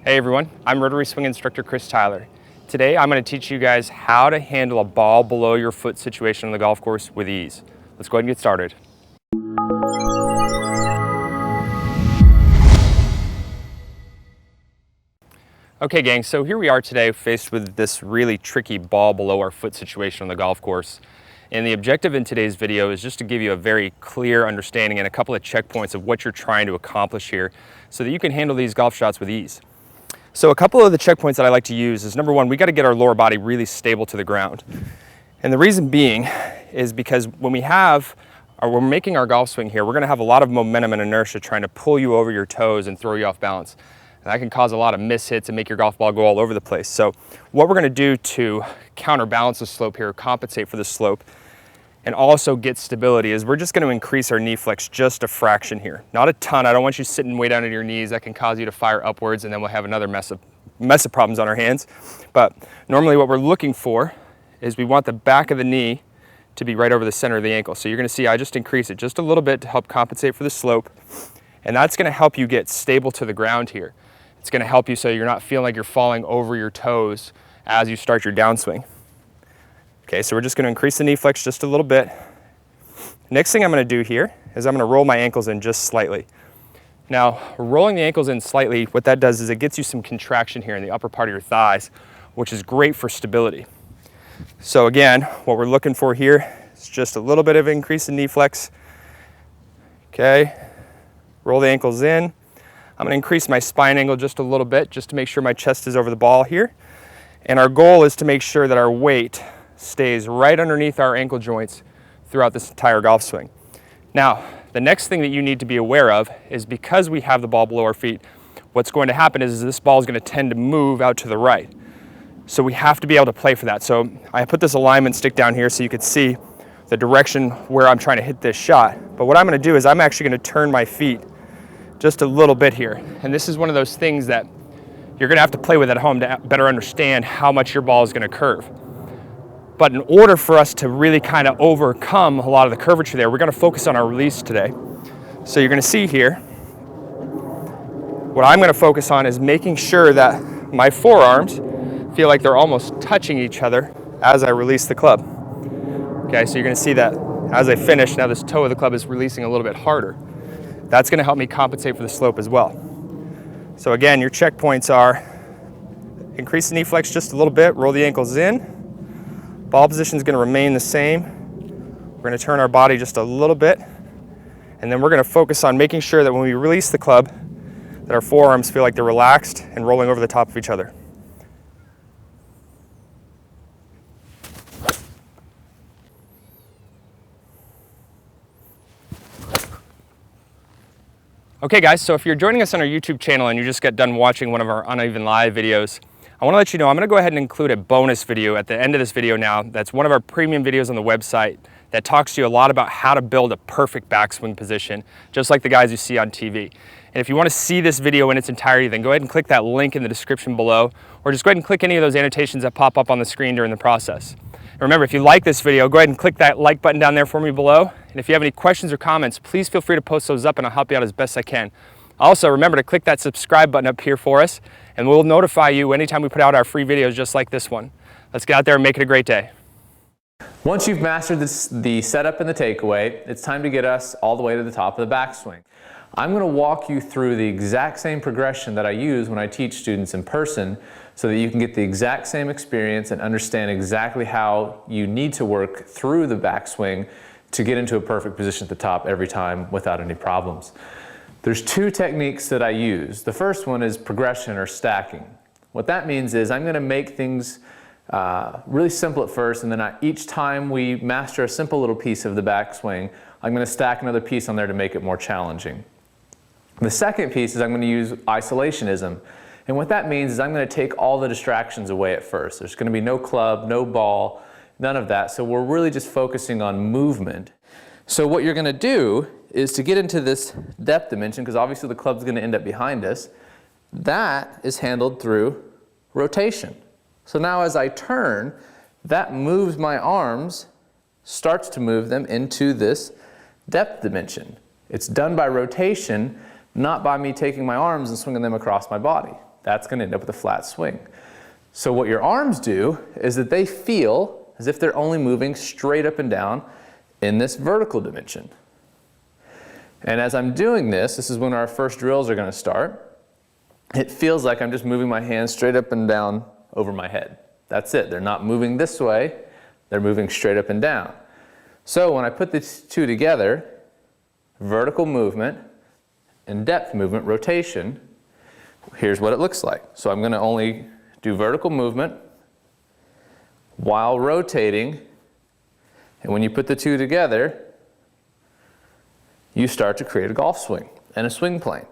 Hey everyone, I'm Rotary Swing instructor Chris Tyler. Today I'm going to teach you guys how to handle a ball below your foot situation on the golf course with ease. Let's go ahead and get started. Okay gang, so here we are today faced with this really tricky ball below our foot situation on the golf course. And the objective in today's video is just to give you a very clear understanding and a couple of checkpoints of what you're trying to accomplish here so that you can handle these golf shots with ease. So a couple of the checkpoints that I like to use is number one, we got to get our lower body really stable to the ground. And the reason being is because when we're making our golf swing here, we're going to have a lot of momentum and inertia trying to pull you over your toes and throw you off balance. And that can cause a lot of mishits and make your golf ball go all over the place. So what we're going to do to counterbalance the slope here, compensate for the slope, and also get stability is we're just going to increase our knee flex just a fraction here. Not a ton. I don't want you sitting way down at your knees. That can cause you to fire upwards and then we'll have another mess of problems on our hands. But normally what we're looking for is we want the back of the knee to be right over the center of the ankle. So you're going to see I just increase it just a little bit to help compensate for the slope. And that's going to help you get stable to the ground here. It's going to help you so you're not feeling like you're falling over your toes as you start your downswing. Okay, so we're just going to increase the knee flex just a little bit. Next thing I'm going to do here is I'm going to roll my ankles in just slightly. Now, rolling the ankles in slightly, what that does is it gets you some contraction here in the upper part of your thighs, which is great for stability. So again, what we're looking for here is just a little bit of increase in knee flex. Okay, roll the ankles in. I'm going to increase my spine angle just a little bit just to make sure my chest is over the ball here. And our goal is to make sure that our weight stays right underneath our ankle joints throughout this entire golf swing. Now, the next thing that you need to be aware of is because we have the ball below our feet, what's going to happen is this ball is going to tend to move out to the right. So we have to be able to play for that. So I put this alignment stick down here so you can see the direction where I'm trying to hit this shot. But what I'm going to do is I'm actually going to turn my feet just a little bit here. And this is one of those things that you're going to have to play with at home to better understand how much your ball is going to curve. But in order for us to really kind of overcome a lot of the curvature there, we're going to focus on our release today. So you're going to see here, what I'm going to focus on is making sure that my forearms feel like they're almost touching each other as I release the club. Okay, so you're going to see that as I finish, now this toe of the club is releasing a little bit harder. That's going to help me compensate for the slope as well. So again, your checkpoints are increase the knee flex just a little bit, roll the ankles in. Ball position is going to remain the same. We're going to turn our body just a little bit. And then we're going to focus on making sure that when we release the club, that our forearms feel like they're relaxed and rolling over the top of each other. Okay guys, so if you're joining us on our YouTube channel and you just got done watching one of our Uneven Live videos, I want to let you know I'm going to go ahead and include a bonus video at the end of this video now. That's one of our premium videos on the website that talks to you a lot about how to build a perfect backswing position, just like the guys you see on TV. And if you want to see this video in its entirety, then go ahead and click that link in the description below, or just go ahead and click any of those annotations that pop up on the screen during the process. And remember, if you like this video, go ahead and click that like button down there for me below. And if you have any questions or comments, please feel free to post those up and I'll help you out as best I can. Also, remember to click that subscribe button up here for us, and we'll notify you anytime we put out our free videos just like this one. Let's get out there and make it a great day. Once you've mastered the setup and the takeaway, it's time to get us all the way to the top of the backswing. I'm going to walk you through the exact same progression that I use when I teach students in person so that you can get the exact same experience and understand exactly how you need to work through the backswing to get into a perfect position at the top every time without any problems. There's two techniques that I use. The first one is progression or stacking. What that means is I'm going to make things really simple at first, and then each time we master a simple little piece of the backswing, I'm going to stack another piece on there to make it more challenging. The second piece is I'm going to use isolationism. And what that means is I'm going to take all the distractions away at first. There's going to be no club, no ball, none of that. So we're really just focusing on movement. So what you're going to do is to get into this depth dimension, because obviously the club's going to end up behind us, that is handled through rotation. So now as I turn, that moves my arms, starts to move them into this depth dimension. It's done by rotation, not by me taking my arms and swinging them across my body. that's going to end up with a flat swing. So what your arms do is that they feel as if they're only moving straight up and down in this vertical dimension. And as I'm doing this, this is when our first drills are going to start, it feels like I'm just moving my hands straight up and down over my head. That's it. They're not moving this way, they're moving straight up and down. So when I put these two together, vertical movement and depth movement, rotation, here's what it looks like. So I'm going to only do vertical movement while rotating, and when you put the two together, you start to create a golf swing and a swing plane.